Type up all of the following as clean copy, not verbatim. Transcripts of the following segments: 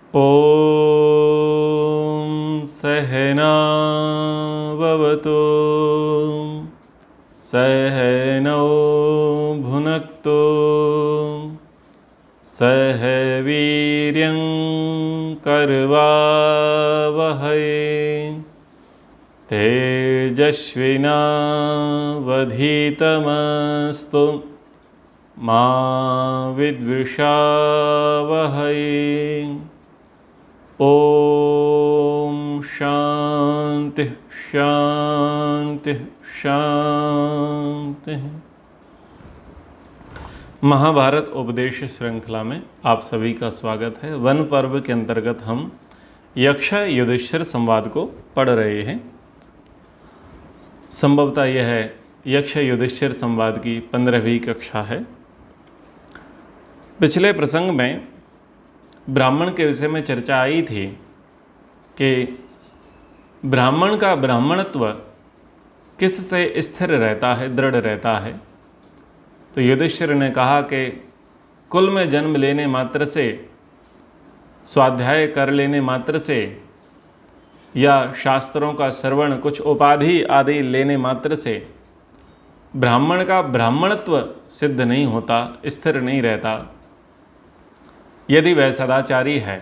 ॐ सहना भवतु सहनौ भुनक्तु सह वीर्यं करवावहै तेजस्विनावधीतमस्तु मा विद्विषावहै। ओम शांति शांति शांति। महाभारत उपदेश श्रृंखला में आप सभी का स्वागत है। वन पर्व के अंतर्गत हम यक्ष युधिष्ठिर संवाद को पढ़ रहे हैं। संभवतः यह है यक्ष युधिष्ठिर संवाद की 15वीं कक्षा है। पिछले प्रसंग में ब्राह्मण के विषय में चर्चा आई थी कि ब्राह्मण का ब्राह्मणत्व किससे स्थिर रहता है, दृढ़ रहता है। तो युधिष्ठिर ने कहा कि कुल में जन्म लेने मात्र से, स्वाध्याय कर लेने मात्र से या शास्त्रों का श्रवण, कुछ उपाधि आदि लेने मात्र से ब्राह्मण का ब्राह्मणत्व सिद्ध नहीं होता, स्थिर नहीं रहता। यदि वह सदाचारी है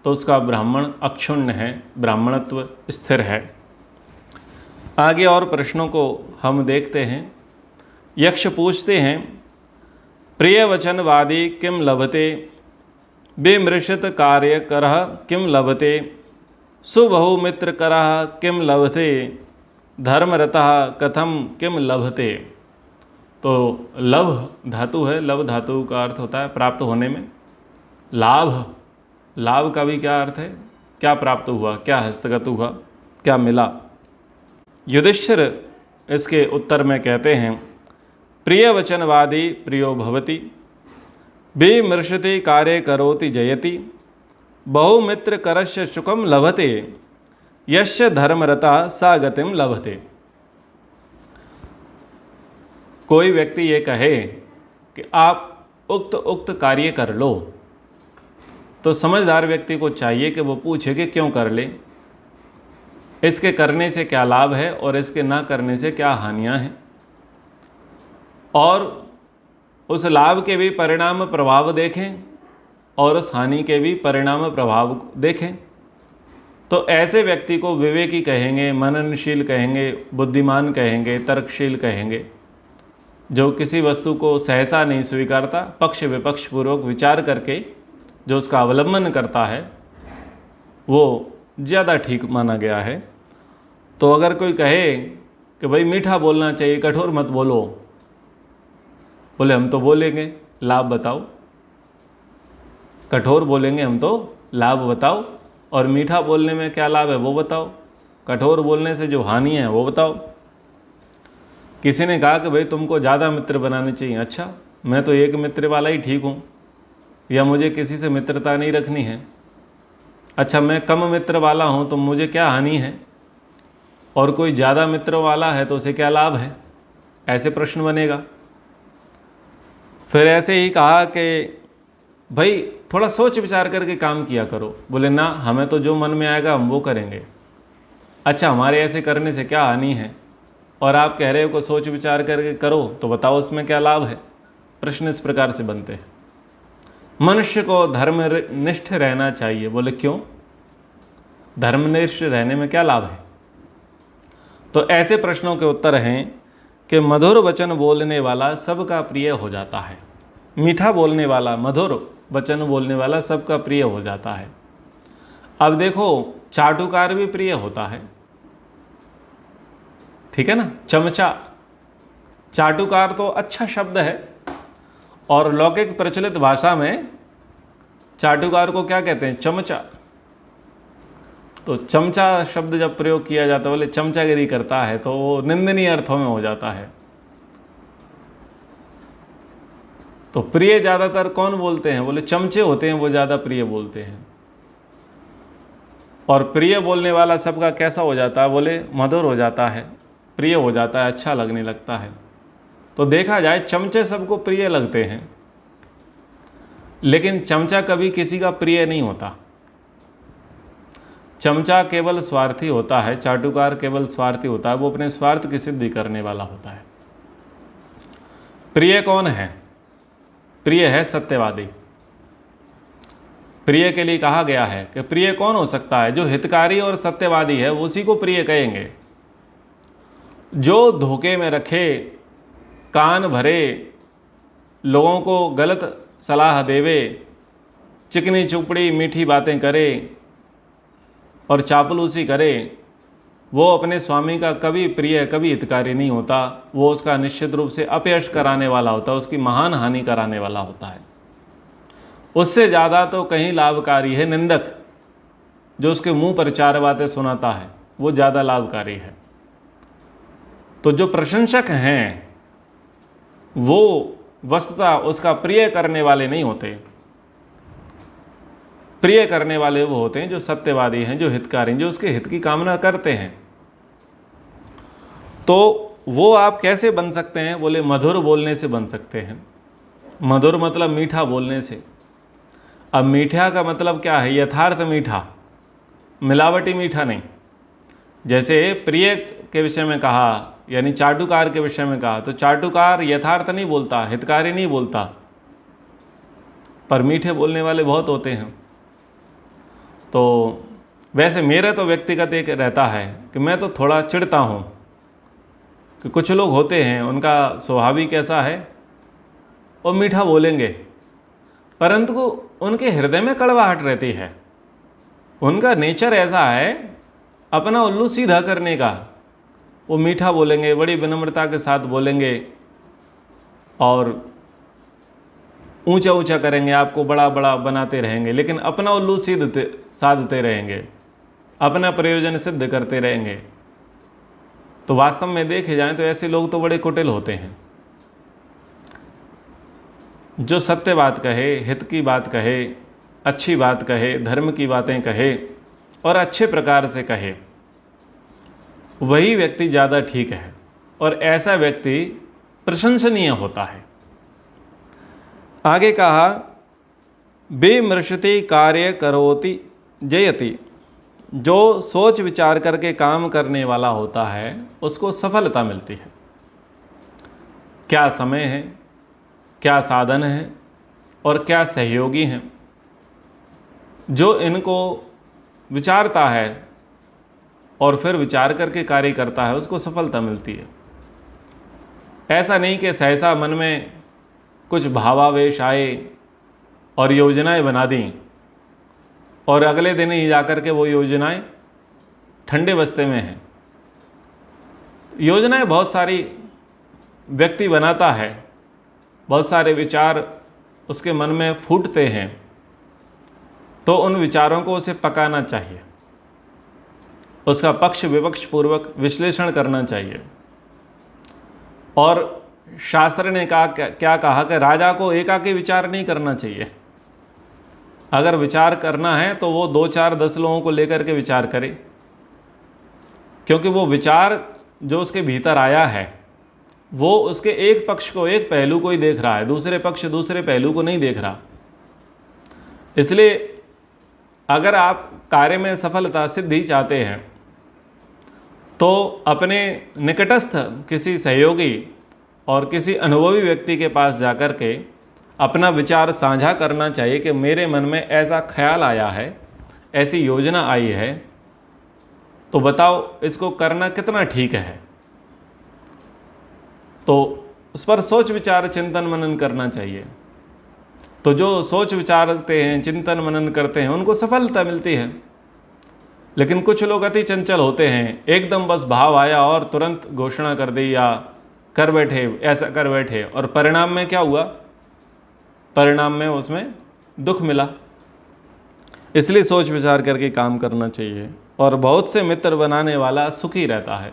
तो उसका ब्राह्मण अक्षुण्ण है, ब्राह्मणत्व स्थिर है। आगे और प्रश्नों को हम देखते हैं। यक्ष पूछते हैं, प्रिय वचनवादी किम लभते, विमृशत कार्य करह किम लभते, सुबहुमित्र करह किम लभते, धर्मरतः कथम किम लभते। तो लभ धातु है, लभ धातु का अर्थ होता है प्राप्त होने में। लाभ, लाभ का भी क्या अर्थ है, क्या प्राप्त हुआ, क्या हस्तगत हुआ, क्या मिला। युधिष्ठिर इसके उत्तर में कहते हैं, प्रिय वचनवादी प्रियो भवति, विमृशति कार्य करोति जयति, बहुमित्र करस्य सुखम लभते, यस्य धर्मरता सा गतिम लभते। कोई व्यक्ति ये कहे कि आप उक्त कार्य कर लो, तो समझदार व्यक्ति को चाहिए कि वो पूछे कि क्यों कर ले, इसके करने से क्या लाभ है और इसके ना करने से क्या हानियां हैं, और उस लाभ के भी परिणाम प्रभाव देखें और उस हानि के भी परिणाम प्रभाव देखें। तो ऐसे व्यक्ति को विवेकी कहेंगे, मननशील कहेंगे, बुद्धिमान कहेंगे, तर्कशील कहेंगे, जो किसी वस्तु को सहसा नहीं स्वीकारता, पक्ष विपक्ष पूर्वक विचार करके जो उसका अवलंबन करता है वो ज़्यादा ठीक माना गया है। तो अगर कोई कहे कि भाई मीठा बोलना चाहिए, कठोर मत बोलो, बोले हम तो बोलेंगे, लाभ बताओ। कठोर बोलेंगे हम तो, लाभ बताओ, और मीठा बोलने में क्या लाभ है वो बताओ, कठोर बोलने से जो हानि है वो बताओ। किसी ने कहा कि भाई तुमको ज़्यादा मित्र बनाने चाहिए। अच्छा, मैं तो एक मित्र वाला ही ठीक हूँ, या मुझे किसी से मित्रता नहीं रखनी है। अच्छा, मैं कम मित्र वाला हूँ तो मुझे क्या हानि है, और कोई ज़्यादा मित्र वाला है तो उसे क्या लाभ है, ऐसे प्रश्न बनेगा। फिर ऐसे ही कहा कि भाई थोड़ा सोच विचार करके काम किया करो। बोले ना, हमें तो जो मन में आएगा हम वो करेंगे। अच्छा, हमारे ऐसे करने से क्या हानि है, और आप कह रहे हो को सोच विचार करके करो, तो बताओ उसमें क्या लाभ है। प्रश्न इस प्रकार से बनते हैं। मनुष्य को धर्मनिष्ठ रहना चाहिए। बोले क्यों, धर्मनिष्ठ रहने में क्या लाभ है। तो ऐसे प्रश्नों के उत्तर हैं कि मधुर वचन बोलने वाला सबका प्रिय हो जाता है। मीठा बोलने वाला, मधुर वचन बोलने वाला सबका प्रिय हो जाता है। अब देखो, चाटुकार भी प्रिय होता है, ठीक है ना। चमचा, चाटुकार तो अच्छा शब्द है, और लौकिक प्रचलित भाषा में चाटुकार को क्या कहते हैं, चमचा। तो चमचा शब्द जब प्रयोग किया जाता है, बोले चमचागिरी करता है, तो वो निंदनीय अर्थों में हो जाता है। तो प्रिय ज़्यादातर कौन बोलते हैं, बोले चमचे होते हैं, वो ज़्यादा प्रिय बोलते हैं। और प्रिय बोलने वाला सबका कैसा हो जाता है, बोले मधुर हो जाता है, प्रिय हो जाता है, अच्छा लगने लगता है। तो देखा जाए चमचे सबको प्रिय लगते हैं, लेकिन चमचा कभी किसी का प्रिय नहीं होता। चमचा केवल स्वार्थी होता है, चाटुकार केवल स्वार्थी होता है, वो अपने स्वार्थ की सिद्धि करने वाला होता है। प्रिय कौन है? प्रिय है सत्यवादी। प्रिय के लिए कहा गया है कि प्रिय कौन हो सकता है? जो हितकारी और सत्यवादी है उसी को प्रिय कहेंगे। जो धोखे में रखे, कान भरे, लोगों को गलत सलाह देवे, चिकनी चुपड़ी मीठी बातें करे और चापलूसी करे, वो अपने स्वामी का कभी प्रिय, कभी हितकारी नहीं होता। वो उसका निश्चित रूप से अपयश कराने वाला होता है, उसकी महान हानि कराने वाला होता है। उससे ज़्यादा तो कहीं लाभकारी है निंदक, जो उसके मुंह पर चार बातें सुनाता है, वो ज़्यादा लाभकारी है। तो जो प्रशंसक हैं वो वस्तुतः उसका प्रिय करने वाले नहीं होते। प्रिय करने वाले वो होते हैं जो सत्यवादी हैं, जो हितकारी, जो उसके हित की कामना करते हैं। तो वो आप कैसे बन सकते हैं? बोले मधुर बोलने से बन सकते हैं। मधुर मतलब मीठा बोलने से। अब मीठा का मतलब क्या है? यथार्थ मीठा, मिलावटी मीठा नहीं। जैसे प्रिय के विषय में कहा, यानी चाटुकार के विषय में कहा, तो चाटुकार यथार्थ नहीं बोलता, हितकारी नहीं बोलता, पर मीठे बोलने वाले बहुत होते हैं। तो वैसे मेरा तो व्यक्तिगत एक रहता है कि मैं तो थोड़ा चिढ़ता हूँ कि कुछ लोग होते हैं, उनका स्वाभाविक ऐसा है, वो मीठा बोलेंगे परंतु उनके हृदय में कड़वाहट रहती है। उनका नेचर ऐसा है अपना उल्लू सीधा करने का। वो मीठा बोलेंगे, बड़ी विनम्रता के साथ बोलेंगे और ऊंचा ऊंचा करेंगे, आपको बड़ा बड़ा बनाते रहेंगे, लेकिन अपना उल्लू साधते रहेंगे, अपना प्रयोजन सिद्ध करते रहेंगे। तो वास्तव में देखे जाएं तो ऐसे लोग तो बड़े कुटिल होते हैं। जो सत्य बात कहे, हित की बात कहे, अच्छी बात कहे, धर्म की बातें कहे और अच्छे प्रकार से कहे, वही व्यक्ति ज़्यादा ठीक है और ऐसा व्यक्ति प्रशंसनीय होता है। आगे कहा, विमृशति कार्य करोति जयति। जो सोच विचार करके काम करने वाला होता है उसको सफलता मिलती है। क्या समय है, क्या साधन है और क्या सहयोगी हैं, जो इनको विचारता है और फिर विचार करके कार्य करता है, उसको सफलता मिलती है। ऐसा नहीं कि सहसा मन में कुछ भावावेश आए और योजनाएं बना दी और अगले दिन ही जाकर के वो योजनाएं ठंडे बस्ते में हैं। योजनाएं बहुत सारी व्यक्ति बनाता है, बहुत सारे विचार उसके मन में फूटते हैं, तो उन विचारों को उसे पकाना चाहिए, उसका पक्ष विपक्ष पूर्वक विश्लेषण करना चाहिए। और शास्त्र ने कहा, क्या कहा कि राजा को एकाकी विचार नहीं करना चाहिए। अगर विचार करना है तो वो 2 4 10 लोगों को लेकर के विचार करे, क्योंकि वो विचार जो उसके भीतर आया है वो उसके एक पक्ष को, एक पहलू को ही देख रहा है, दूसरे पक्ष दूसरे पहलू को नहीं देख रहा। इसलिए अगर आप कार्य में सफलता सिद्धि चाहते हैं तो अपने निकटस्थ किसी सहयोगी और किसी अनुभवी व्यक्ति के पास जाकर के अपना विचार साझा करना चाहिए कि मेरे मन में ऐसा ख्याल आया है, ऐसी योजना आई है, तो बताओ इसको करना कितना ठीक है। तो उस पर सोच विचार चिंतन मनन करना चाहिए। तो जो सोच विचारते हैं, चिंतन मनन करते हैं, उनको सफलता मिलती है। लेकिन कुछ लोग अति चंचल होते हैं, एकदम बस भाव आया और तुरंत घोषणा कर दी या कर बैठे, ऐसा कर बैठे, और परिणाम में क्या हुआ? परिणाम में उसमें दुख मिला। इसलिए सोच विचार करके काम करना चाहिए। और बहुत से मित्र बनाने वाला सुखी रहता है।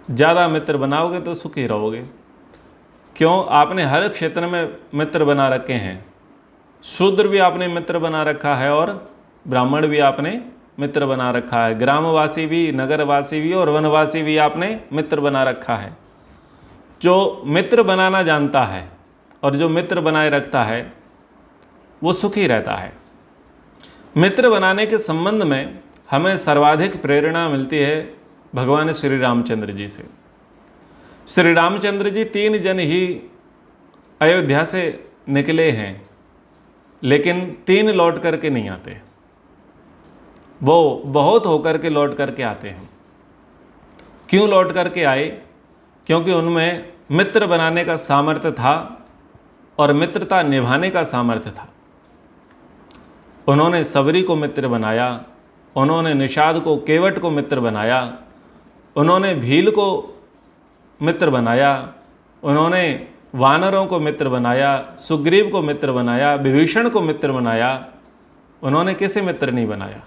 ज़्यादा मित्र बनाओगे तो सुखी रहोगे। क्यों? आपने हर क्षेत्र में मित्र बना रखे हैं। शूद्र भी आपने मित्र बना रखा है और ब्राह्मण भी आपने मित्र बना रखा है। ग्रामवासी भी, नगरवासी भी और वनवासी भी आपने मित्र बना रखा है। जो मित्र बनाना जानता है और जो मित्र बनाए रखता है वो सुखी रहता है। मित्र बनाने के संबंध में हमें सर्वाधिक प्रेरणा मिलती है भगवान श्री रामचंद्र जी से। श्री रामचंद्र जी 3 जन ही अयोध्या से निकले हैं, लेकिन 3 लौट करके नहीं आते, वो बहुत होकर के लौट करके आते हैं। क्यों लौट करके आए? क्योंकि उनमें मित्र बनाने का सामर्थ्य था और मित्रता निभाने का सामर्थ्य था। उन्होंने सबरी को मित्र बनाया, उन्होंने निषाद को, केवट को मित्र बनाया, उन्होंने भील को मित्र बनाया, उन्होंने वानरों को मित्र बनाया, सुग्रीव को मित्र बनाया, विभीषण को मित्र बनाया। उन्होंने किसे मित्र नहीं बनाया?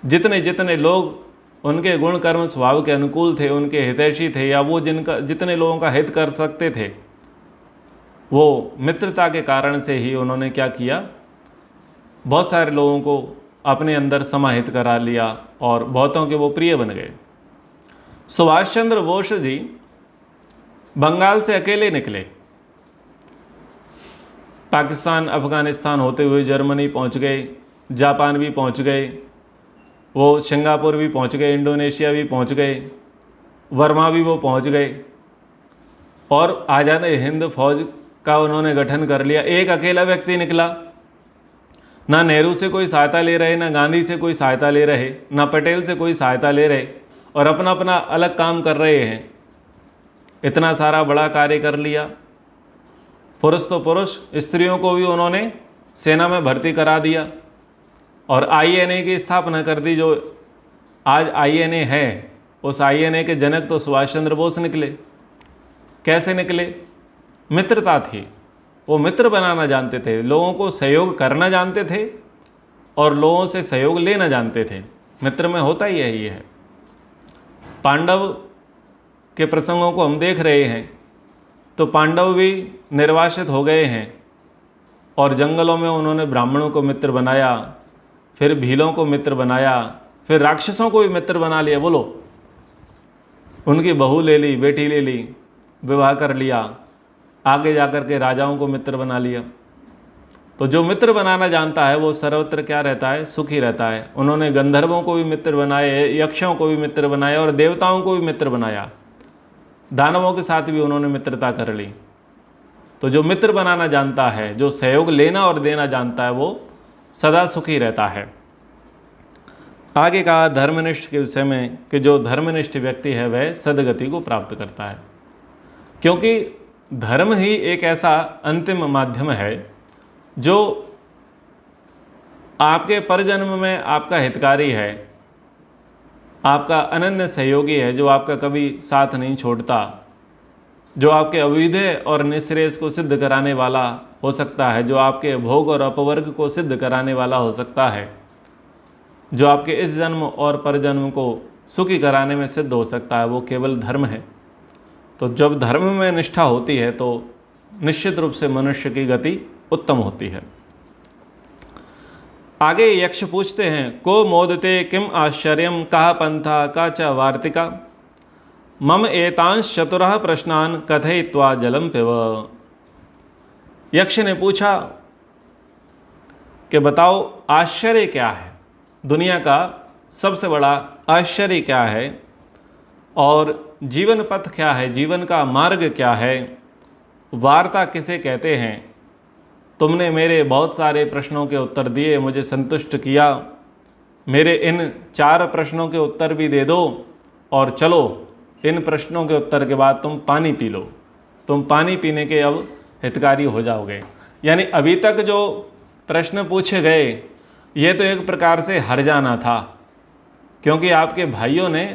जितने जितने लोग उनके गुण कर्म स्वभाव के अनुकूल थे, उनके हितैषी थे, या वो जितने लोगों का हित कर सकते थे, वो मित्रता के कारण से ही उन्होंने क्या किया, बहुत सारे लोगों को अपने अंदर समाहित करा लिया और बहुतों के वो प्रिय बन गए। सुभाष चंद्र बोस जी बंगाल से अकेले निकले, पाकिस्तान अफगानिस्तान होते हुए जर्मनी पहुंच गए, जापान भी पहुंच गए, वो सिंगापुर भी पहुंच गए, इंडोनेशिया भी पहुंच गए, वर्मा भी वो पहुंच गए, और आज़ाद हिंद फौज का उन्होंने गठन कर लिया। एक अकेला व्यक्ति निकला, ना नेहरू से कोई सहायता ले रहे, ना गांधी से कोई सहायता ले रहे, ना पटेल से कोई सहायता ले रहे, और अपना अपना अलग काम कर रहे हैं। इतना सारा बड़ा कार्य कर लिया। पुरुष तो पुरुष, स्त्रियों को भी उन्होंने सेना में भर्ती करा दिया और आईएनए की स्थापना कर दी। जो आज आईएनए है, उस आईएनए के जनक तो सुभाष चंद्र बोस निकले। कैसे निकले? मित्रता थी, वो मित्र बनाना जानते थे, लोगों को सहयोग करना जानते थे और लोगों से सहयोग लेना जानते थे। मित्र में होता ही यही है। पांडव के प्रसंगों को हम देख रहे हैं, तो पांडव भी निर्वासित हो गए हैं और जंगलों में उन्होंने ब्राह्मणों को मित्र बनाया, फिर भीलों को मित्र बनाया, फिर राक्षसों को भी मित्र बना लिया। बोलो, उनकी बहू ले ली, बेटी ले ली, विवाह कर लिया, आगे जाकर के राजाओं को मित्र बना लिया। तो जो मित्र बनाना जानता है वो सर्वत्र क्या रहता है? सुखी रहता है। उन्होंने गंधर्वों को भी मित्र बनाए, यक्षों को भी मित्र बनाया और देवताओं को भी मित्र बनाया। दानवों के साथ भी उन्होंने मित्रता कर ली। तो जो मित्र बनाना जानता है, जो सहयोग लेना और देना जानता है, वो सदा सुखी रहता है। आगे कहा धर्मनिष्ठ के विषय में कि जो धर्मनिष्ठ व्यक्ति है वह सदगति को प्राप्त करता है, क्योंकि धर्म ही एक ऐसा अंतिम माध्यम है जो आपके परजन्म में आपका हितकारी है, आपका अनन्य सहयोगी है, जो आपका कभी साथ नहीं छोड़ता, जो आपके अभ्युदय और निःश्रेयस को सिद्ध कराने वाला हो सकता है, जो आपके भोग और अपवर्ग को सिद्ध कराने वाला हो सकता है, जो आपके इस जन्म और परजन्म को सुखी कराने में सिद्ध हो सकता है, वो केवल धर्म है। तो जब धर्म में निष्ठा होती है तो निश्चित रूप से मनुष्य की गति उत्तम होती है। आगे यक्ष पूछते हैं, को मोदते किम आश्चर्यम कहा पंथा का च वार्तिका मम एतांश चतुरः प्रश्नान कथयित्वा जलम पिब। यक्ष ने पूछा कि बताओ आश्चर्य क्या है, दुनिया का सबसे बड़ा आश्चर्य क्या है, और जीवन पथ क्या है, जीवन का मार्ग क्या है, वार्ता किसे कहते हैं। तुमने मेरे बहुत सारे प्रश्नों के उत्तर दिए, मुझे संतुष्ट किया, मेरे इन 4 प्रश्नों के उत्तर भी दे दो और चलो इन प्रश्नों के उत्तर के बाद तुम पानी पी लो। तुम पानी पीने के अब हितकारी हो जाओगे। यानी अभी तक जो प्रश्न पूछे गए ये तो एक प्रकार से हर जाना था, क्योंकि आपके भाइयों ने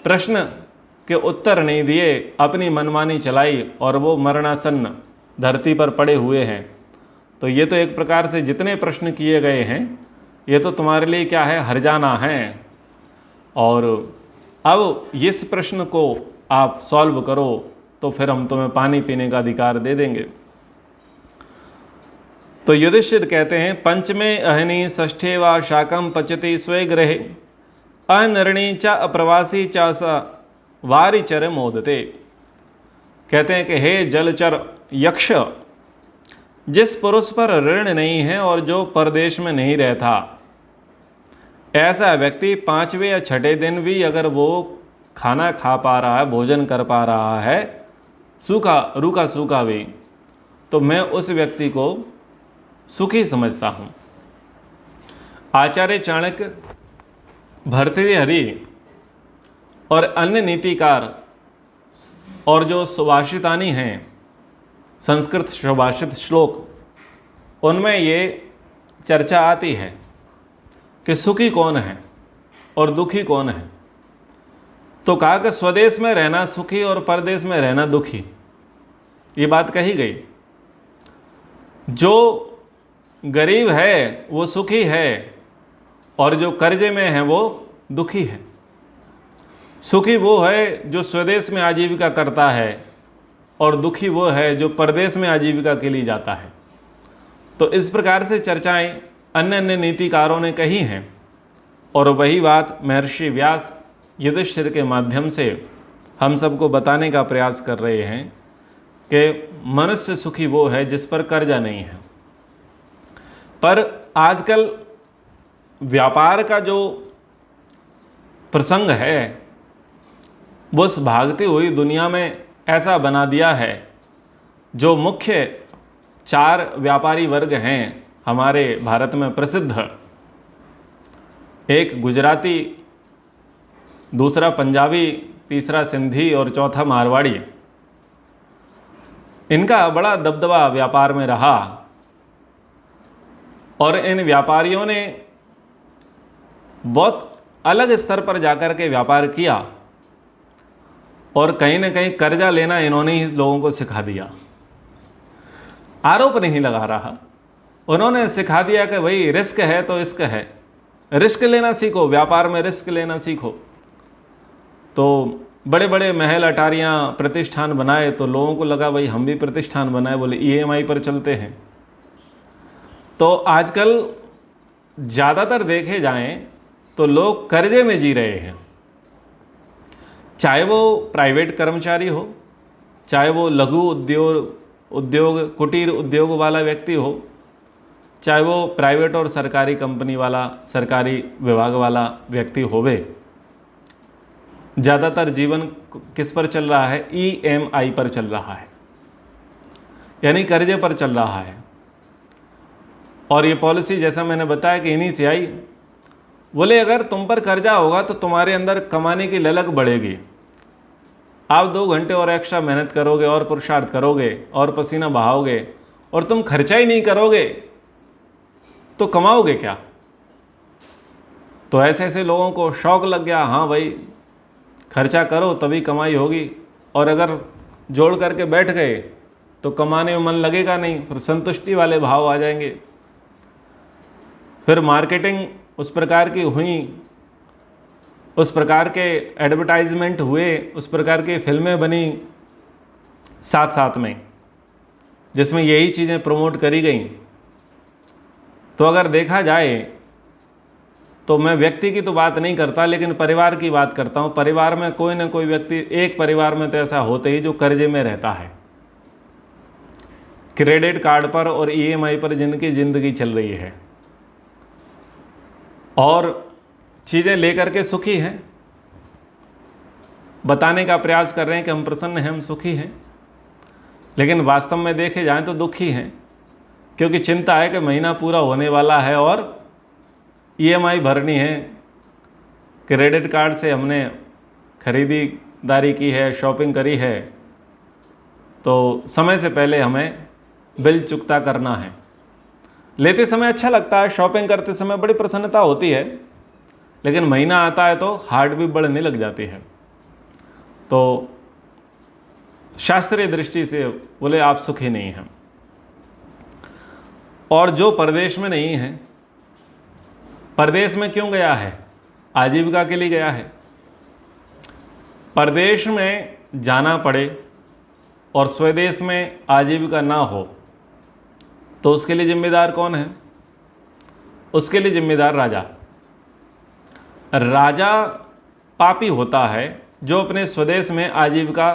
प्रश्न के उत्तर नहीं दिए, अपनी मनमानी चलाई और वो मरणासन्न धरती पर पड़े हुए हैं। तो ये तो एक प्रकार से जितने प्रश्न किए गए हैं ये तो तुम्हारे लिए क्या है, हर जाना है। और अब इस प्रश्न को आप सॉल्व करो तो फिर हम तुम्हें पानी पीने का अधिकार दे देंगे। तो युधिष्ठिर कहते हैं, पंचमे अहनि षष्ठे वा शाकम पचति स्वे गृहे अनरणी च अप्रवासी च स वारिचर मोदते। कहते हैं कि हे जलचर यक्ष, जिस पुरुष पर ऋण नहीं है और जो परदेश में नहीं रहता, ऐसा व्यक्ति 5वें या 6ठे दिन भी अगर वो खाना खा पा रहा है, भोजन कर पा रहा है, रूखा सूखा भी, तो मैं उस व्यक्ति को सुखी समझता हूँ। आचार्य चाणक्य, भर्तृहरि और अन्य नीतिकार और जो सुभाषितानी हैं, संस्कृत सुभाषित श्लोक, उनमें ये चर्चा आती है कि सुखी कौन है और दुखी कौन है। तो कहा कि स्वदेश में रहना सुखी और परदेश में रहना दुखी, ये बात कही गई। जो गरीब है वो सुखी है और जो कर्जे में है वो दुखी है। सुखी वो है जो स्वदेश में आजीविका करता है और दुखी वो है जो परदेश में आजीविका के लिए जाता है। तो इस प्रकार से चर्चाएं अन्य अन्य नीतिकारों ने कही हैं और वही बात महर्षि व्यास युधिष्ठिर के माध्यम से हम सबको बताने का प्रयास कर रहे हैं कि मनुष्य सुखी वो है जिस पर कर्जा नहीं है। पर आजकल व्यापार का जो प्रसंग है वो इस भागती हुई दुनिया में ऐसा बना दिया है। जो मुख्य 4 व्यापारी वर्ग हैं हमारे भारत में प्रसिद्ध, एक गुजराती, दूसरा पंजाबी, तीसरा सिंधी और चौथा मारवाड़ी, इनका बड़ा दबदबा व्यापार में रहा और इन व्यापारियों ने बहुत अलग स्तर पर जाकर के व्यापार किया और कहीं ना कहीं कर्जा लेना इन्होंने ही लोगों को सिखा दिया। आरोप नहीं लगा रहा, उन्होंने सिखा दिया कि भाई रिस्क है तो इश्क है, रिस्क लेना सीखो, व्यापार में रिस्क लेना सीखो। तो बड़े बड़े महल अटारियाँ प्रतिष्ठान बनाए तो लोगों को लगा भाई हम भी प्रतिष्ठान बनाए, बोले EMI पर चलते हैं। तो आजकल ज़्यादातर देखे जाएं तो लोग कर्जे में जी रहे हैं, चाहे वो प्राइवेट कर्मचारी हो, चाहे वो लघु उद्योग कुटीर उद्योग वाला व्यक्ति हो, चाहे वो प्राइवेट और सरकारी कंपनी वाला, सरकारी विभाग वाला व्यक्ति होवे। ज़्यादातर जीवन किस पर चल रहा है? EMI पर चल रहा है, यानी कर्जे पर चल रहा है। और ये पॉलिसी जैसा मैंने बताया कि इन्हीं से आई। बोले अगर तुम पर कर्जा होगा तो तुम्हारे अंदर कमाने की ललक बढ़ेगी, आप 2 घंटे और एक्स्ट्रा मेहनत करोगे और पुरुषार्थ करोगे और पसीना बहाओगे और तुम खर्चा ही नहीं करोगे तो कमाओगे क्या? तो ऐसे ऐसे लोगों को शौक लग गया, हाँ भाई खर्चा करो तभी कमाई होगी, और अगर जोड़ करके बैठ गए तो कमाने में मन लगेगा नहीं, फिर संतुष्टि वाले भाव आ जाएंगे। फिर मार्केटिंग उस प्रकार की हुई, उस प्रकार के एडवर्टाइजमेंट हुए, उस प्रकार की फिल्में बनी साथ साथ में जिसमें यही चीज़ें प्रमोट करी गई। तो अगर देखा जाए तो मैं व्यक्ति की तो बात नहीं करता, लेकिन परिवार की बात करता हूँ। परिवार में कोई ना कोई व्यक्ति, एक परिवार में तो ऐसा होता ही जो कर्जे में रहता है, क्रेडिट कार्ड पर और EMI पर जिनकी ज़िंदगी चल रही है और चीज़ें लेकर के सुखी हैं, बताने का प्रयास कर रहे हैं कि हम प्रसन्न हैं, हम सुखी हैं, लेकिन वास्तव में देखे जाएं तो दुखी हैं, क्योंकि चिंता है कि महीना पूरा होने वाला है और EMI भरनी है, क्रेडिट कार्ड से हमने खरीदारी की है, शॉपिंग करी है, तो समय से पहले हमें बिल चुकता करना है। लेते समय अच्छा लगता है, शॉपिंग करते समय बड़ी प्रसन्नता होती है, लेकिन महीना आता है तो हार्ट भी बढ़ने लग जाती है। तो शास्त्रीय दृष्टि से बोले आप सुखी नहीं हैं। और जो परदेश में नहीं है, परदेश में क्यों गया है? आजीविका के लिए गया है। परदेश में जाना पड़े और स्वदेश में आजीविका ना हो तो उसके लिए जिम्मेदार कौन है? उसके लिए जिम्मेदार राजा। राजा पापी होता है जो अपने स्वदेश में आजीविका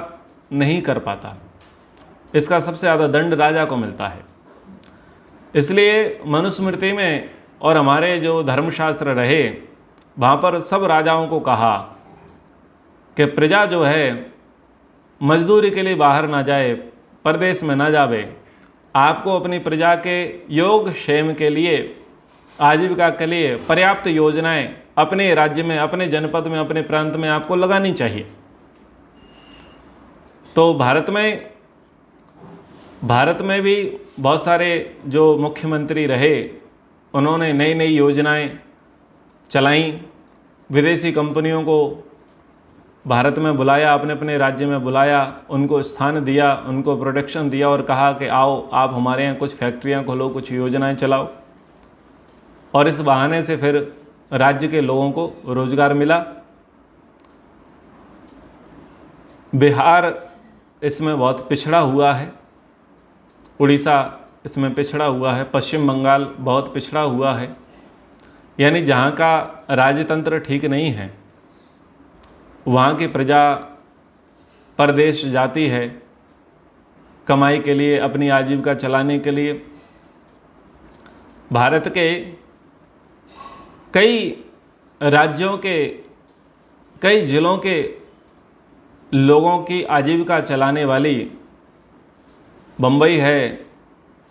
नहीं कर पाता। इसका सबसे ज़्यादा दंड राजा को मिलता है। इसलिए मनुस्मृति में और हमारे जो धर्मशास्त्र रहे, वहाँ पर सब राजाओं को कहा कि प्रजा जो है मजदूरी के लिए बाहर ना जाए, परदेश में ना जावे। आपको अपनी प्रजा के योग क्षेम के लिए, आजीविका के लिए पर्याप्त योजनाएं अपने राज्य में, अपने जनपद में, अपने प्रांत में आपको लगानी चाहिए। तो भारत में भी बहुत सारे जो मुख्यमंत्री रहे, उन्होंने नई नई योजनाएं चलाईं, विदेशी कंपनियों को भारत में बुलाया, अपने अपने राज्य में बुलाया, उनको स्थान दिया, उनको प्रोटेक्शन दिया और कहा कि आओ आप हमारे यहाँ कुछ फैक्ट्रियाँ खोलो, कुछ योजनाएं चलाओ। और इस बहाने से फिर राज्य के लोगों को रोजगार मिला। बिहार इसमें बहुत पिछड़ा हुआ है, उड़ीसा इसमें पिछड़ा हुआ है, पश्चिम बंगाल बहुत पिछड़ा हुआ है। यानी जहाँ का राजतंत्र ठीक नहीं है, वहाँ की प्रजा परदेश जाती है कमाई के लिए, अपनी आजीविका चलाने के लिए। भारत के कई राज्यों के, कई जिलों के लोगों की आजीविका चलाने वाली बम्बई है,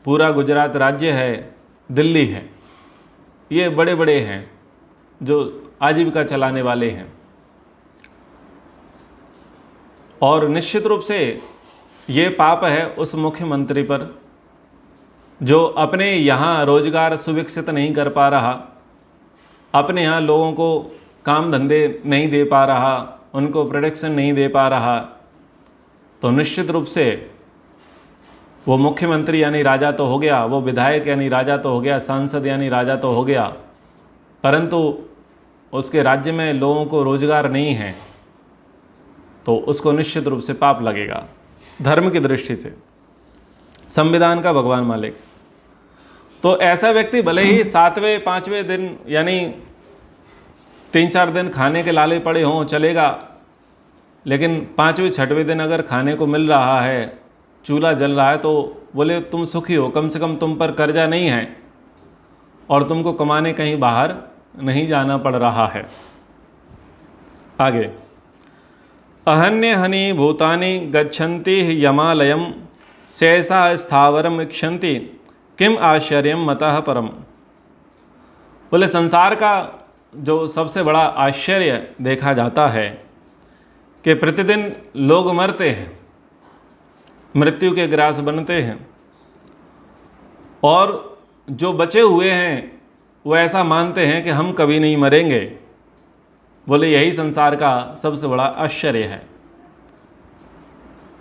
पूरा गुजरात राज्य है, दिल्ली है, ये बड़े बड़े हैं जो आजीविका चलाने वाले हैं। और निश्चित रूप से ये पाप है उस मुख्यमंत्री पर जो अपने यहाँ रोजगार सुविकसित नहीं कर पा रहा, अपने यहाँ लोगों को काम धंधे नहीं दे पा रहा, उनको प्रोटेक्शन नहीं दे पा रहा। तो निश्चित रूप से वो मुख्यमंत्री यानी राजा तो हो गया, वो विधायक यानी राजा तो हो गया, सांसद यानी राजा तो हो गया, परंतु उसके राज्य में लोगों को रोजगार नहीं है, तो उसको निश्चित रूप से पाप लगेगा धर्म की दृष्टि से, संविधान का भगवान मालिक। तो ऐसा व्यक्ति भले ही 7वें 5वें दिन यानी 3-4 दिन खाने के लाले पड़े हों, चलेगा, लेकिन 5वें 6वें दिन अगर खाने को मिल रहा है, चूल्हा जल रहा है, तो बोले तुम सुखी हो, कम से कम तुम पर कर्जा नहीं है और तुमको कमाने कहीं बाहर नहीं जाना पड़ रहा है। आगे, अहन्य हनि भूतानि गच्छन्ति यमालयम शेषा स्थावरम इक्षन्ति किम आश्चर्यम मतः परम। बोले संसार का जो सबसे बड़ा आश्चर्य देखा जाता है कि प्रतिदिन लोग मरते हैं, मृत्यु के ग्रास बनते हैं, और जो बचे हुए हैं वो ऐसा मानते हैं कि हम कभी नहीं मरेंगे। बोले यही संसार का सबसे बड़ा आश्चर्य है।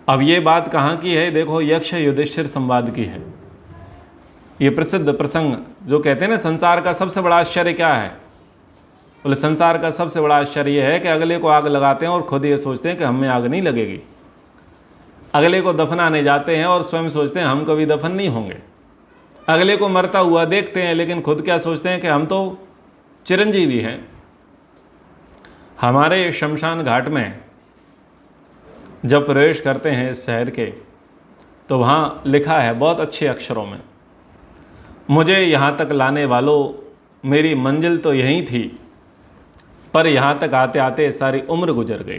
अब ये बात कहाँ की है? देखो, यक्ष युधिष्ठिर संवाद की है। ये प्रसिद्ध प्रसंग जो कहते हैं ना, संसार का सबसे बड़ा आश्चर्य क्या है? बोले संसार का सबसे बड़ा आश्चर्य यह है कि अगले को आग लगाते हैं और खुद ये सोचते हैं कि हमें आग नहीं लगेगी। अगले को दफनाने जाते हैं और स्वयं सोचते हैं हम कभी दफन नहीं होंगे। अगले को मरता हुआ देखते हैं, लेकिन खुद क्या सोचते हैं कि हम तो चिरंजीवी हैं। हमारे शमशान घाट में जब प्रवेश करते हैं इस शहर के, तो वहाँ लिखा है बहुत अच्छे अक्षरों में, मुझे यहाँ तक लाने वालों, मेरी मंजिल तो यहीं थी, पर यहाँ तक आते आते सारी उम्र गुजर गई।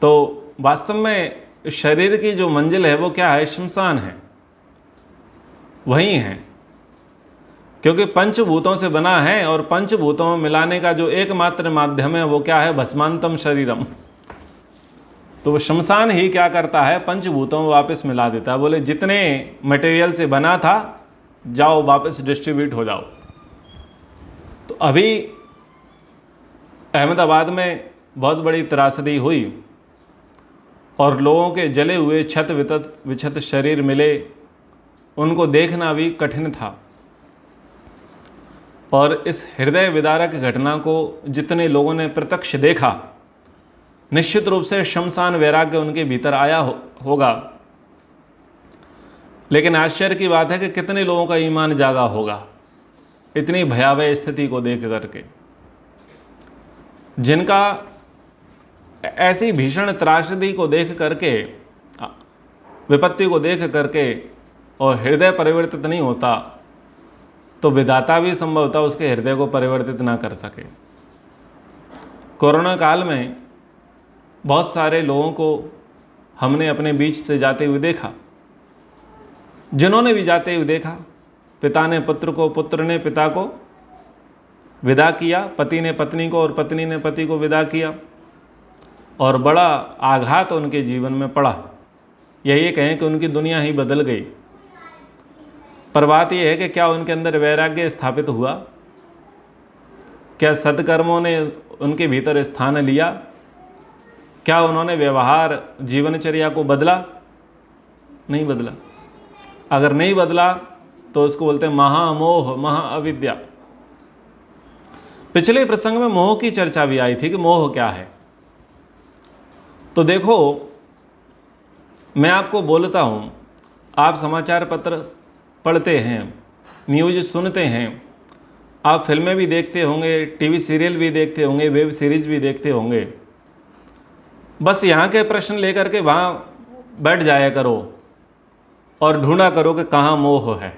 तो वास्तव में शरीर की जो मंजिल है वो क्या है? शमशान है, वही है, क्योंकि पंचभूतों से बना है और पंचभूतों में मिलाने का जो एकमात्र माध्यम है वो क्या है? भस्मांतम शरीरम। तो वो शमशान ही क्या करता है? पंचभूतों में वापस मिला देता है। बोले जितने मटेरियल से बना था, जाओ वापस डिस्ट्रीब्यूट हो जाओ। तो अभी अहमदाबाद में बहुत बड़ी त्रासदी हुई और लोगों के जले हुए क्षत विक्षत शरीर मिले, उनको देखना भी कठिन था। और इस हृदय विदारक घटना को जितने लोगों ने प्रत्यक्ष देखा, निश्चित रूप से शमशान वैराग्य उनके भीतर आया होगा। लेकिन आश्चर्य की बात है कि कितने लोगों का ईमान जागा होगा इतनी भयावह स्थिति को देख करके, जिनका ऐसी भीषण त्रासदी को देख करके, विपत्ति को देख करके और हृदय परिवर्तित नहीं होता तो विधाता भी संभवतः उसके हृदय को परिवर्तित ना कर सके। कोरोना काल में बहुत सारे लोगों को हमने अपने बीच से जाते हुए देखा। जिन्होंने भी जाते हुए देखा, पिता ने पुत्र को, पुत्र ने पिता को विदा किया, पति ने पत्नी को और पत्नी ने पति को विदा किया, और बड़ा आघात उनके जीवन में पड़ा। यही कहें कि उनकी दुनिया ही बदल गई। पर बात यह है कि क्या उनके अंदर वैराग्य स्थापित हुआ? क्या सत्कर्मों ने उनके भीतर स्थान लिया? क्या उन्होंने व्यवहार, जीवनचर्या को बदला? नहीं बदला। अगर नहीं बदला तो उसको बोलते हैं महामोह, महाअविद्या। पिछले प्रसंग में मोह की चर्चा भी आई थी कि मोह क्या है। तो देखो, मैं आपको बोलता हूँ, आप समाचार पत्र पढ़ते हैं, न्यूज़ सुनते हैं, आप फिल्में भी देखते होंगे, टीवी सीरियल भी देखते होंगे, वेब सीरीज भी देखते होंगे। बस यहाँ के प्रश्न लेकर के वहाँ बैठ जाया करो और ढूंढा करो कि कहाँ मोह है,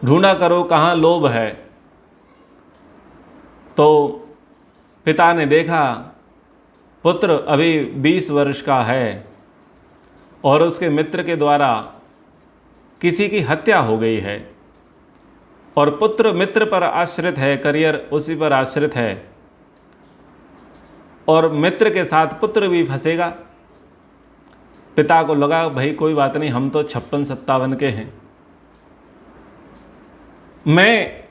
ढूंढा करो कहाँ लोभ है। तो पिता ने देखा पुत्र अभी 20 वर्ष का है और उसके मित्र के द्वारा किसी की हत्या हो गई है, और पुत्र मित्र पर आश्रित है, करियर उसी पर आश्रित है, और मित्र के साथ पुत्र भी फंसेगा। पिता को लगा भाई कोई बात नहीं, हम तो 56-57 के हैं, मैं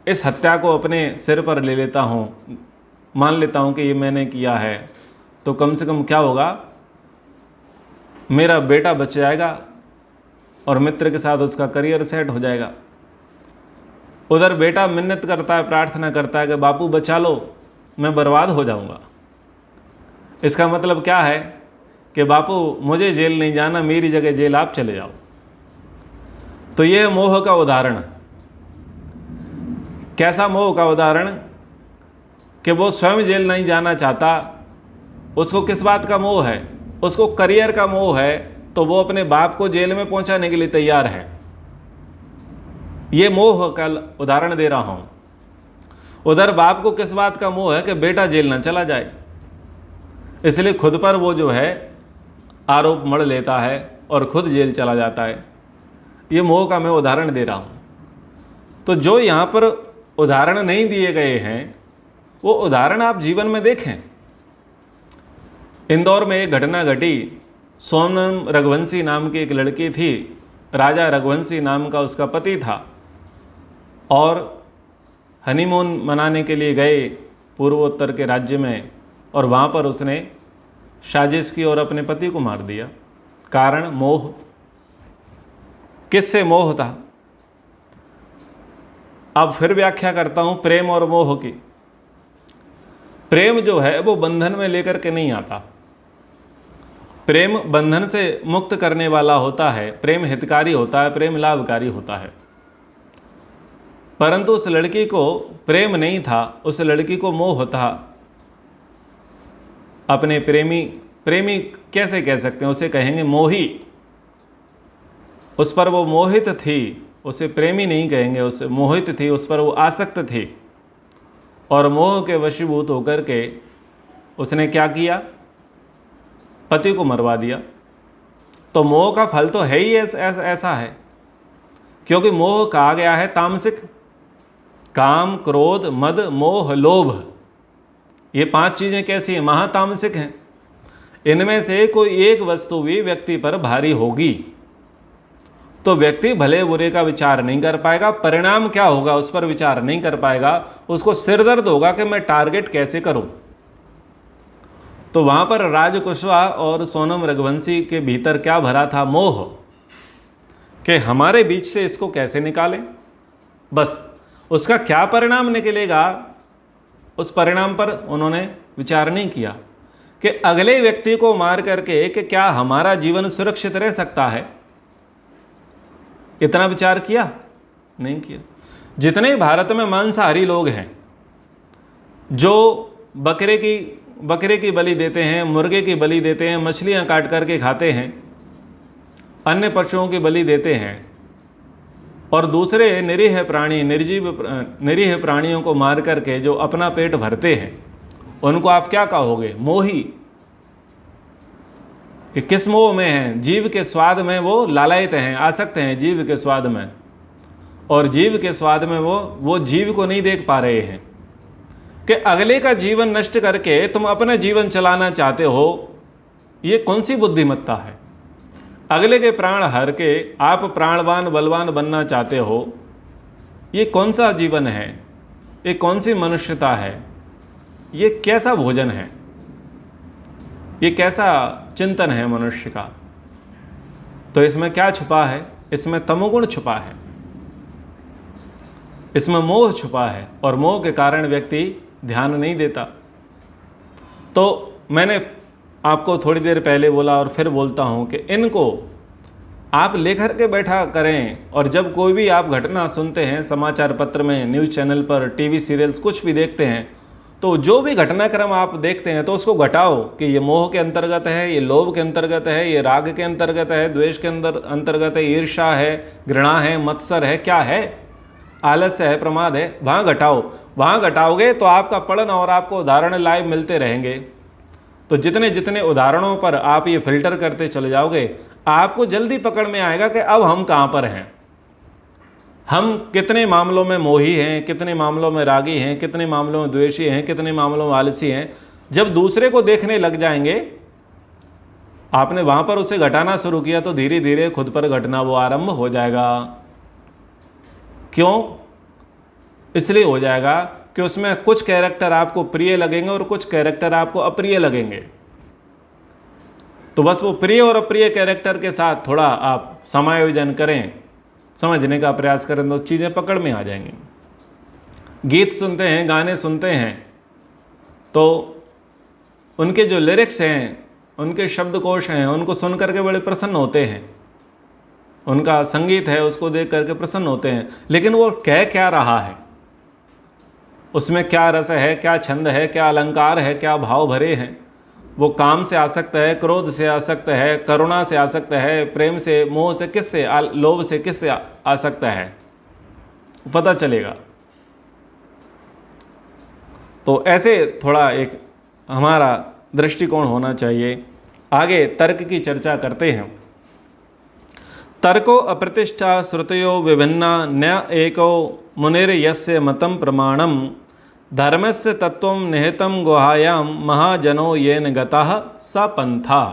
इस हत्या को अपने सिर पर ले लेता हूँ, मान लेता हूँ कि ये मैंने किया है, तो कम से कम क्या होगा, मेरा बेटा बच जाएगा और मित्र के साथ उसका करियर सेट हो जाएगा। उधर बेटा मिन्नत करता है, प्रार्थना करता है कि बापू बचा लो, मैं बर्बाद हो जाऊंगा। इसका मतलब क्या है कि बापू मुझे जेल नहीं जाना, मेरी जगह जेल आप चले जाओ। तो यह मोह का उदाहरण। कैसा मोह का उदाहरण कि वो स्वयं जेल नहीं जाना चाहता। उसको किस बात का मोह है? उसको करियर का मोह है, तो वो अपने बाप को जेल में पहुंचाने के लिए तैयार है। ये मोह का उदाहरण दे रहा हूं। उधर बाप को किस बात का मोह है कि बेटा जेल ना चला जाए, इसलिए खुद पर वो जो है आरोप मढ़ लेता है और खुद जेल चला जाता है। ये मोह का मैं उदाहरण दे रहा हूं। तो जो यहाँ पर उदाहरण नहीं दिए गए हैं, वो उदाहरण आप जीवन में देखें। इंदौर में एक घटना घटी। सोनम रघुवंशी नाम की एक लड़की थी, राजा रघुवंशी नाम का उसका पति था, और हनीमून मनाने के लिए गए पूर्वोत्तर के राज्य में, और वहाँ पर उसने साजिश की और अपने पति को मार दिया। कारण मोह। किससे मोह था? अब फिर व्याख्या करता हूँ प्रेम और मोह की। प्रेम जो है वो बंधन में लेकर के नहीं आता। प्रेम बंधन से मुक्त करने वाला होता है, प्रेम हितकारी होता है, प्रेम लाभकारी होता है। परंतु उस लड़की को प्रेम नहीं था, उस लड़की को मोह था। अपने प्रेमी कैसे कह सकते हैं, उसे कहेंगे मोही। उस पर वो मोहित थी, उसे प्रेमी नहीं कहेंगे, उसे मोहित थी, उस पर वो आसक्त थी। और मोह के वशीभूत होकर के उसने क्या किया? पति को मरवा दिया। तो मोह का फल तो है ही ऐसा है, क्योंकि मोह कहा गया है तामसिक। काम, क्रोध, मद, मोह, लोभ, ये 5 चीज़ें कैसी हैं? महातामसिक हैं। इनमें से कोई एक वस्तु भी व्यक्ति पर भारी होगी तो व्यक्ति भले बुरे का विचार नहीं कर पाएगा। परिणाम क्या होगा उस पर विचार नहीं कर पाएगा। उसको सिरदर्द होगा कि मैं टारगेट कैसे करूं। तो वहां पर राज कुशवाहा और सोनम रघुवंशी के भीतर क्या भरा था? मोह, कि हमारे बीच से इसको कैसे निकालें। बस उसका क्या परिणाम निकलेगा, उस परिणाम पर उन्होंने विचार नहीं किया कि अगले व्यक्ति को मार करके कि क्या हमारा जीवन सुरक्षित रह सकता है। इतना विचार किया? नहीं किया। जितने भारत में मांसाहारी लोग हैं, जो बकरे की बलि देते हैं, मुर्गे की बलि देते हैं, मछलियां काट करके खाते हैं, अन्य पशुओं की बलि देते हैं और दूसरे निरीह प्राणी निरीह प्राणियों को मार करके जो अपना पेट भरते हैं, उनको आप क्या कहोगे? मोही। कि किस मोह में हैं? जीव के स्वाद में वो लालायित हैं, आसक्त हैं जीव के स्वाद में, और जीव के स्वाद में वो जीव को नहीं देख पा रहे हैं कि अगले का जीवन नष्ट करके तुम अपना जीवन चलाना चाहते हो। ये कौन सी बुद्धिमत्ता है? अगले के प्राण हर के आप प्राणवान बलवान बनना चाहते हो। ये कौन सा जीवन है? ये कौन सी मनुष्यता है? ये कैसा भोजन है? ये कैसा चिंतन है मनुष्य का? तो इसमें क्या छुपा है? इसमें तमोगुण छुपा है, इसमें मोह छुपा है, और मोह के कारण व्यक्ति ध्यान नहीं देता। तो मैंने आपको थोड़ी देर पहले बोला और फिर बोलता हूँ कि इनको आप लेकर के बैठा करें, और जब कोई भी आप घटना सुनते हैं समाचार पत्र में, न्यूज़ चैनल पर, टीवी सीरियल्स कुछ भी देखते हैं, तो जो भी घटनाक्रम आप देखते हैं तो उसको घटाओ कि ये मोह के अंतर्गत है, ये लोभ के अंतर्गत है, ये राग के अंतर्गत है, द्वेष के अंतर्गत है, ईर्ष्या है, घृणा है, मत्सर है, क्या है, आलस्य है, प्रमाद है, वहाँ घटाओ। वहाँ घटाओगे तो आपका पढ़न और आपको उदाहरण लाइव मिलते रहेंगे। तो जितने जितने उदाहरणों पर आप ये फिल्टर करते चले जाओगे, आपको जल्दी पकड़ में आएगा कि अब हम कहाँ पर हैं, हम कितने मामलों में मोही हैं, कितने मामलों में रागी हैं, कितने मामलों में द्वेषी हैं, कितने मामलों में आलसी हैं। जब दूसरे को देखने लग जाएंगे, आपने वहाँ पर उसे घटाना शुरू किया तो धीरे धीरे खुद पर घटना वो आरंभ हो जाएगा। क्यों? इसलिए हो जाएगा कि उसमें कुछ कैरेक्टर आपको प्रिय लगेंगे और कुछ कैरेक्टर आपको अप्रिय लगेंगे। तो बस वो प्रिय और अप्रिय कैरेक्टर के साथ थोड़ा आप समायोजन करें, समझने का प्रयास करें, तो चीज़ें पकड़ में आ जाएंगी। गीत सुनते हैं, गाने सुनते हैं, तो उनके जो लिरिक्स हैं, उनके शब्दकोश हैं, उनको सुन करके बड़े प्रसन्न होते हैं। उनका संगीत है, उसको देख करके प्रसन्न होते हैं, लेकिन वो कह क्या रहा है, उसमें क्या रस है, क्या छंद है, क्या अलंकार है, क्या भाव भरे हैं। वो काम से आसक्त है, क्रोध से आसक्त है, करुणा से आसक्त है, प्रेम से, मोह से, किससे, लोभ से किससे आसक्त है, पता चलेगा। तो ऐसे थोड़ा एक हमारा दृष्टिकोण होना चाहिए। आगे तर्क की चर्चा करते हैं। तर्को अप्रतिष्ठा श्रुतयो विभिन्ना न एको मुनिर्यस्य मतम प्रमाणम धर्मस्य तत्वं निहितं गुहायां महाजनो येन गतः स पंथा।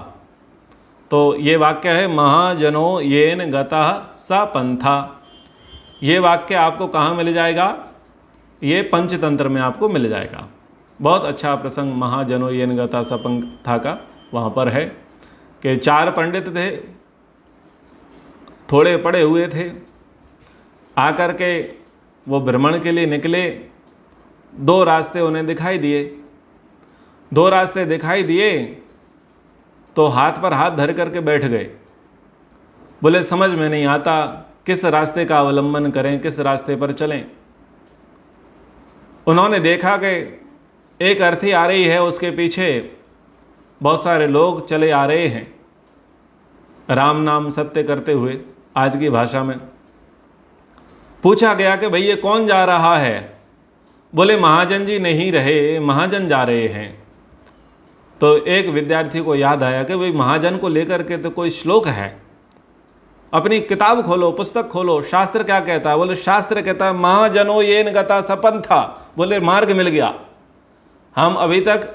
तो ये वाक्य है, महाजनो येन गतः स पंथा। ये वाक्य आपको कहाँ मिल जाएगा? ये पंचतंत्र में आपको मिल जाएगा। बहुत अच्छा प्रसंग महाजनो येन गतः स पंथा का वहाँ पर है कि 4 पंडित थे, थोड़े पड़े हुए थे, आकर के वो भ्रमण के लिए निकले। 2 रास्ते उन्हें दिखाई दिए। 2 रास्ते दिखाई दिए तो हाथ पर हाथ धर करके बैठ गए। बोले समझ में नहीं आता किस रास्ते का अवलंबन करें, किस रास्ते पर चलें। उन्होंने देखा कि एक अर्थी आ रही है, उसके पीछे बहुत सारे लोग चले आ रहे हैं राम नाम सत्य करते हुए। आज की भाषा में पूछा गया कि भाई ये कौन जा रहा है? बोले महाजन जी नहीं रहे, महाजन जा रहे हैं। तो एक विद्यार्थी को याद आया कि भाई महाजन को लेकर के तो कोई श्लोक है, अपनी किताब खोलो, पुस्तक खोलो, शास्त्र क्या कहता है? बोले शास्त्र कहता है महाजनो येन गता स पंथा। बोले मार्ग मिल गया। हम अभी तक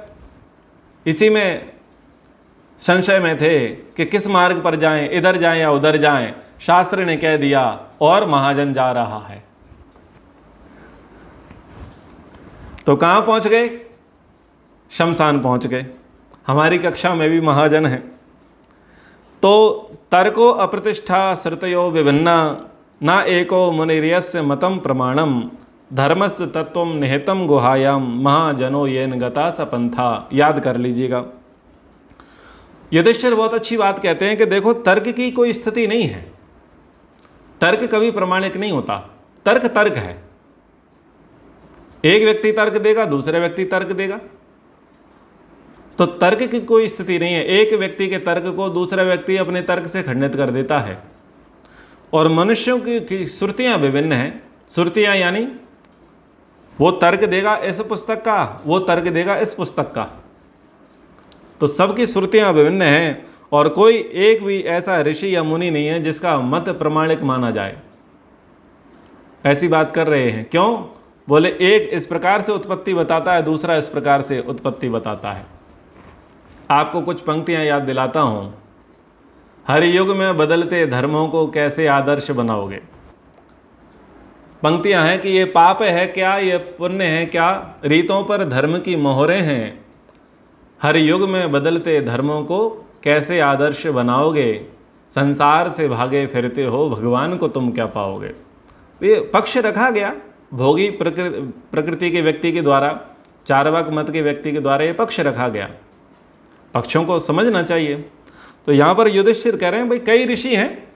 इसी में संशय में थे कि किस मार्ग पर जाएं, इधर जाएं या उधर जाएं। शास्त्र ने कह दिया और महाजन जा रहा है। तो कहाँ पहुँच गए? शमशान पहुँच गए। हमारी कक्षा में भी महाजन हैं। तो तर्को अप्रतिष्ठा श्रुतयो विभिन्ना न एको मुनिर्यस्य मतम प्रमाणम धर्मस्य तत्वं निहितं गुहायां महाजनो येन गता स पंथा। याद कर लीजिएगा। युधिष्ठिर बहुत अच्छी बात कहते हैं कि देखो तर्क की कोई स्थिति नहीं है, तर्क कभी प्रमाणिक नहीं होता। तर्क तर्क है। एक व्यक्ति तर्क देगा, दूसरा व्यक्ति तर्क देगा। तो तर्क की कोई स्थिति नहीं है। एक व्यक्ति के तर्क को दूसरा व्यक्ति अपने तर्क से खंडित कर देता है। और मनुष्यों की श्रुतियाँ विभिन्न हैं। श्रुतियाँ यानी वो तर्क देगा इस पुस्तक का, वो तर्क देगा इस पुस्तक का, तो सबकी श्रुतियाँ विभिन्न हैं। और कोई एक भी ऐसा ऋषि या मुनि नहीं है जिसका मत प्रमाणिक माना जाए। ऐसी बात कर रहे हैं क्यों? बोले एक इस प्रकार से उत्पत्ति बताता है, दूसरा इस प्रकार से उत्पत्ति बताता है। आपको कुछ पंक्तियां याद दिलाता हूं। हर युग में बदलते धर्मों को कैसे आदर्श बनाओगे। पंक्तियां हैं कि ये पाप है क्या, ये पुण्य है क्या, रीतों पर धर्म की मोहरें हैं। हर युग में बदलते धर्मों को कैसे आदर्श बनाओगे। संसार से भागे फिरते हो, भगवान को तुम क्या पाओगे। ये पक्ष रखा गया भोगी प्रकृति के व्यक्ति के द्वारा, चार्वाक मत के व्यक्ति के द्वारा ये पक्ष रखा गया। पक्षों को समझना चाहिए। तो यहाँ पर युधिष्ठिर कह रहे हैं भाई कई ऋषि हैं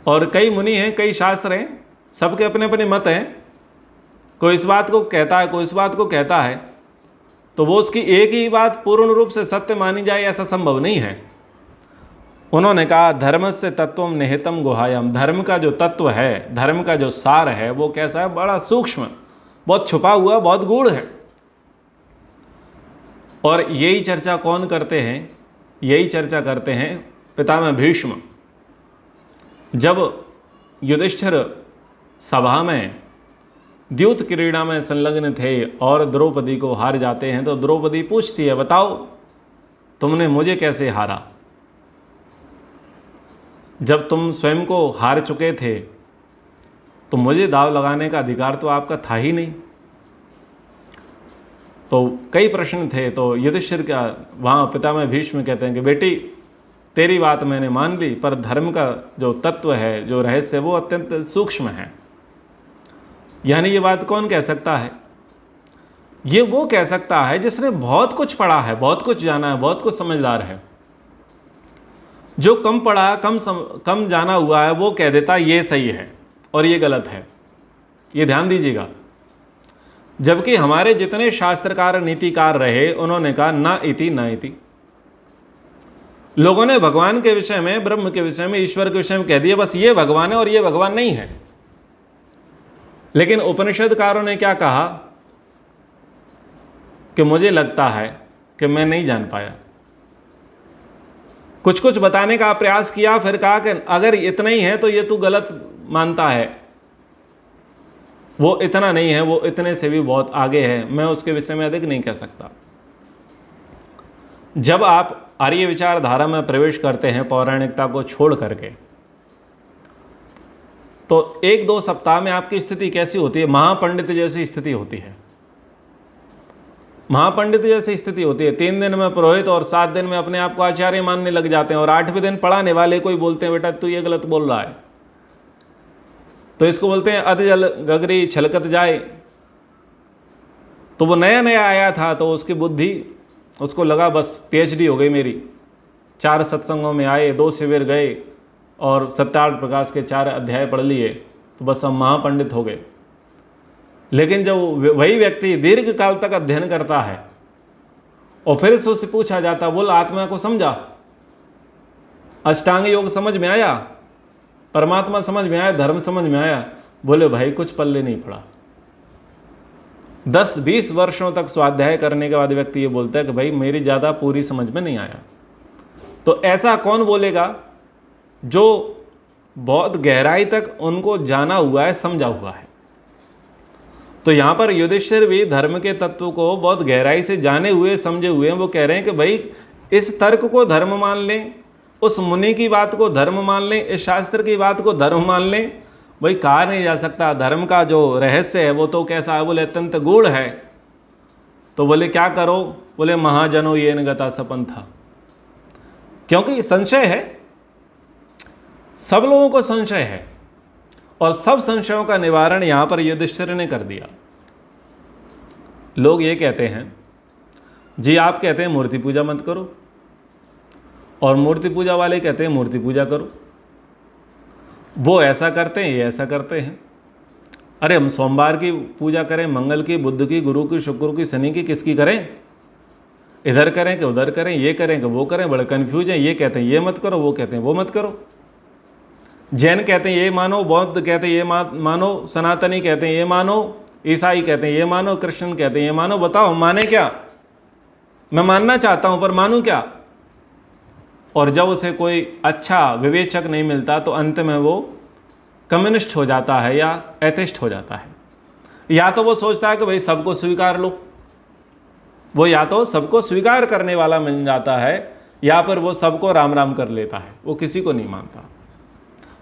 और कई मुनि हैं, कई शास्त्र हैं, सबके अपने अपने मत हैं। कोई इस बात को कहता है, कोई इस बात को कहता है, तो वो उसकी एक ही बात पूर्ण रूप से सत्य मानी जाए ऐसा संभव नहीं है। उन्होंने कहा धर्मस्य तत्वम निहितम गुहायाम। धर्म का जो तत्व है, धर्म का जो सार है वो कैसा है? बड़ा सूक्ष्म, बहुत छुपा हुआ, बहुत गूढ़ है। और यही चर्चा कौन करते हैं? यही चर्चा करते हैं पितामह भीष्म। जब युधिष्ठिर सभा में द्यूत क्रीड़ा में संलग्न थे और द्रौपदी को हार जाते हैं, तो द्रौपदी पूछती है बताओ तुमने मुझे कैसे हारा? जब तुम स्वयं को हार चुके थे तो मुझे दाव लगाने का अधिकार तो आपका था ही नहीं। तो कई प्रश्न थे। तो युधिष्ठिर का वहाँ पितामह भीष्म कहते हैं कि बेटी तेरी बात मैंने मान ली, पर धर्म का जो तत्व है, जो रहस्य है, वो अत्यंत सूक्ष्म है। यानी ये बात कौन कह सकता है? ये वो कह सकता है जिसने बहुत कुछ पढ़ा है, बहुत कुछ जाना है, बहुत कुछ समझदार है। जो कम पढ़ा, कम जाना हुआ है, वो कह देता ये सही है और ये गलत है। ये ध्यान दीजिएगा। जबकि हमारे जितने शास्त्रकार, नीतिकार रहे, उन्होंने कहा ना इति ना इति। लोगों ने भगवान के विषय में, ब्रह्म के विषय में, ईश्वर के विषय में कह दिया बस ये भगवान है और ये भगवान नहीं है। लेकिन उपनिषदकारों ने क्या कहा कि मुझे लगता है कि मैं नहीं जान पाया। कुछ कुछ बताने का प्रयास किया, फिर कहा कि अगर इतना ही है तो ये तू गलत मानता है, वो इतना नहीं है, वो इतने से भी बहुत आगे है, मैं उसके विषय में अधिक नहीं कह सकता। जब आप आर्य विचारधारा में प्रवेश करते हैं पौराणिकता को छोड़ करके, तो 1-2 सप्ताह में आपकी स्थिति कैसी होती है? महापंडित जैसी स्थिति होती है। महापंडित जैसी स्थिति होती है। 3 दिन में पुरोहित और 7 दिन में अपने आप को आचार्य मानने लग जाते हैं, और 8वें दिन पढ़ाने वाले कोई बोलते हैं बेटा तू ये गलत बोल रहा है, तो इसको बोलते हैं अधजल गगरी छलकत जाए। तो वो नया नया आया था, तो उसकी बुद्धि, उसको लगा बस PhD हो गई मेरी। 4 सत्संगों में आए, 2 शिविर गए और सत्यार्थ प्रकाश के 4 अध्याय पढ़ लिए, तो बस हम महापंडित हो गए। लेकिन जब वही व्यक्ति दीर्घ काल तक अध्ययन करता है और फिर से उससे पूछा जाता, बोल आत्मा को समझा, अष्टांग योग समझ में आया, परमात्मा समझ में आया, धर्म समझ में आया? बोले भाई कुछ पल्ले नहीं पड़ा। 10-20 वर्षों तक स्वाध्याय करने के बाद व्यक्ति ये बोलता है कि भाई मेरी ज़्यादा पूरी समझ में नहीं आया। तो ऐसा कौन बोलेगा? जो बहुत गहराई तक उनको जाना हुआ है, समझा हुआ है। तो यहाँ पर युधिष्ठिर भी धर्म के तत्व को बहुत गहराई से जाने हुए, समझे हुए हैं। वो कह रहे हैं कि भाई इस तर्क को धर्म मान लें, उस मुनि की बात को धर्म मान लें, इस शास्त्र की बात को धर्म मान लें, भाई कहा नहीं जा सकता। धर्म का जो रहस्य है वो तो कैसा है? बोले अत्यंत गूढ़ है। तो बोले क्या करो? बोले महाजनो येन गता सपन था। क्योंकि संशय है, सब लोगों को संशय है, और सब संशयों का निवारण यहाँ पर युधिष्ठिर ने कर दिया। लोग ये कहते हैं जी, आप कहते हैं मूर्ति पूजा मत करो, और मूर्ति पूजा वाले कहते हैं मूर्ति पूजा करो। वो ऐसा करते हैं, ये ऐसा करते हैं। अरे हम सोमवार की पूजा करें, मंगल की, बुध की, गुरु की, शुक्र की, शनि की, किसकी करें? इधर करें कि उधर करें, ये करें कि वो करें, बड़े कन्फ्यूज हैं। ये कहते हैं ये मत करो, वो कहते हैं वो मत करो। जैन कहते हैं ये मानो, बौद्ध कहते हैं ये मानो, सनातनी कहते हैं ये मानो, ईसाई कहते हैं ये मानो, कृष्ण कहते हैं ये मानो। बताओ माने क्या? मैं मानना चाहता हूं पर मानूं क्या? और जब उसे कोई अच्छा विवेचक नहीं मिलता तो अंत में वो कम्युनिस्ट हो जाता है या एथिस्ट हो जाता है। या तो वो सोचता है कि भाई सबको स्वीकार लो, वो या तो सबको स्वीकार करने वाला मिल जाता है या फिर वो सबको राम राम कर लेता है, वो किसी को नहीं मानता।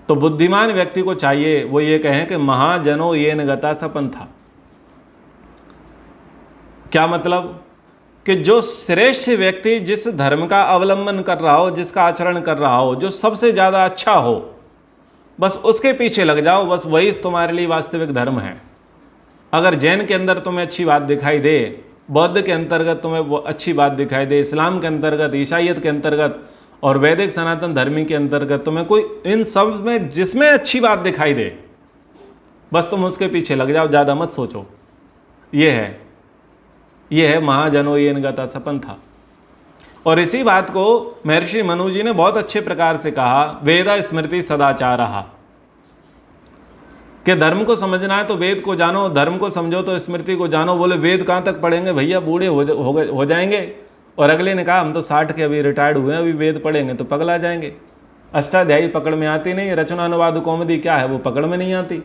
तो बुद्धिमान व्यक्ति को चाहिए वो ये कहें कि महाजनो येन गता स पंथा। क्या मतलब? कि जो श्रेष्ठ व्यक्ति जिस धर्म का अवलंबन कर रहा हो, जिसका आचरण कर रहा हो, जो सबसे ज़्यादा अच्छा हो, बस उसके पीछे लग जाओ, बस वही तुम्हारे लिए वास्तविक धर्म है। अगर जैन के अंदर तुम्हें अच्छी बात दिखाई दे, बौद्ध के अंतर्गत तुम्हें वो अच्छी बात दिखाई दे, इस्लाम के अंतर्गत, ईसाइयत के अंतर्गत और वैदिक सनातन धर्मी के अंतर्गत तुम्हें कोई इन सब में जिसमें अच्छी बात दिखाई दे, बस तुम उसके पीछे लग जाओ, ज़्यादा मत सोचो। ये है महाजनो येन गता स पंथा। और इसी बात को महर्षि मनु जी ने बहुत अच्छे प्रकार से कहा, वेदा स्मृति सदाचारः, कि धर्म को समझना है तो वेद को जानो, धर्म को समझो तो स्मृति को जानो। बोले वेद कहाँ तक पढ़ेंगे भैया, बूढ़े हो जाएंगे। और अगले ने कहा हम तो 60 के अभी रिटायर्ड हुए हैं, अभी वेद पढ़ेंगे तो पगला जाएंगे। अष्टाध्यायी पकड़ में आती नहीं, रचनानुवाद कौमुदी क्या है वो पकड़ में नहीं आती,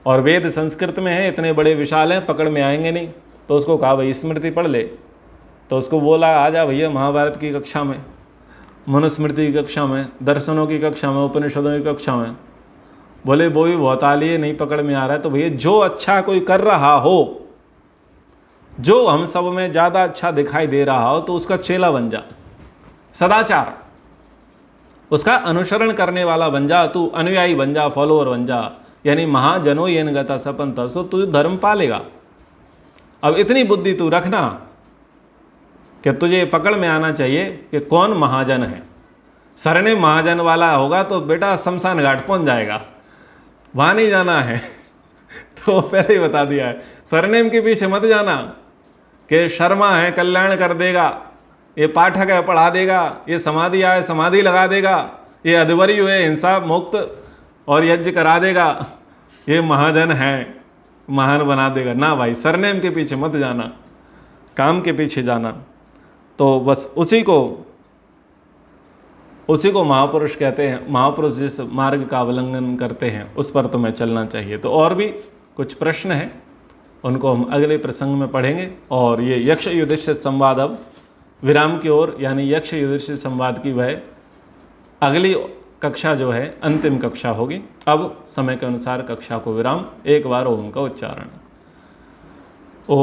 और वेद संस्कृत में है, इतने बड़े विशाल हैं, पकड़ में आएंगे नहीं। तो उसको कहा भाई स्मृति पढ़ ले, तो उसको बोला आ जा भैया महाभारत की कक्षा में, मनुस्मृति की कक्षा में, दर्शनों की कक्षा में, उपनिषदों की कक्षा में। बोले वो भी बहुत आली है, नहीं पकड़ में आ रहा है। तो भैया जो अच्छा कोई कर रहा हो, जो हम सब में ज़्यादा अच्छा दिखाई दे रहा हो, तो उसका चेला बन जा, सदाचार, उसका अनुसरण करने वाला बन जा, तू अनुयायी बन जा, फॉलोअर बन जा। यानी महाजनो येन गता स पंथा, सो तू धर्म पालेगा। अब इतनी बुद्धि तू रखना कि तुझे पकड़ में आना चाहिए कि कौन महाजन है। सरनेम महाजन वाला होगा तो बेटा शमशान घाट पहुंच जाएगा, वहाँ नहीं जाना है। तो पहले ही बता दिया है, सरनेम के पीछे मत जाना कि शर्मा है कल्याण कर देगा, ये पाठक है पढ़ा देगा, ये समाधि आए समाधि लगा देगा, ये अध्वर्यु हुए हिंसा मुक्त और यज्ञ करा देगा, ये महाजन है महान बना देगा। ना भाई, सरनेम के पीछे मत जाना, काम के पीछे जाना। तो बस उसी को महापुरुष कहते हैं। महापुरुष जिस मार्ग का अवलंबन करते हैं उस पर तुम्हें चलना चाहिए। तो और भी कुछ प्रश्न हैं, उनको हम अगले प्रसंग में पढ़ेंगे। और ये यक्ष युधिष्ठिर संवाद अब विराम की ओर, यानी यक्ष युधिष्ठिर संवाद की वह अगली कक्षा जो है अंतिम कक्षा होगी। अब समय के अनुसार कक्षा को विराम। एक बार ओम का उच्चारण। ओ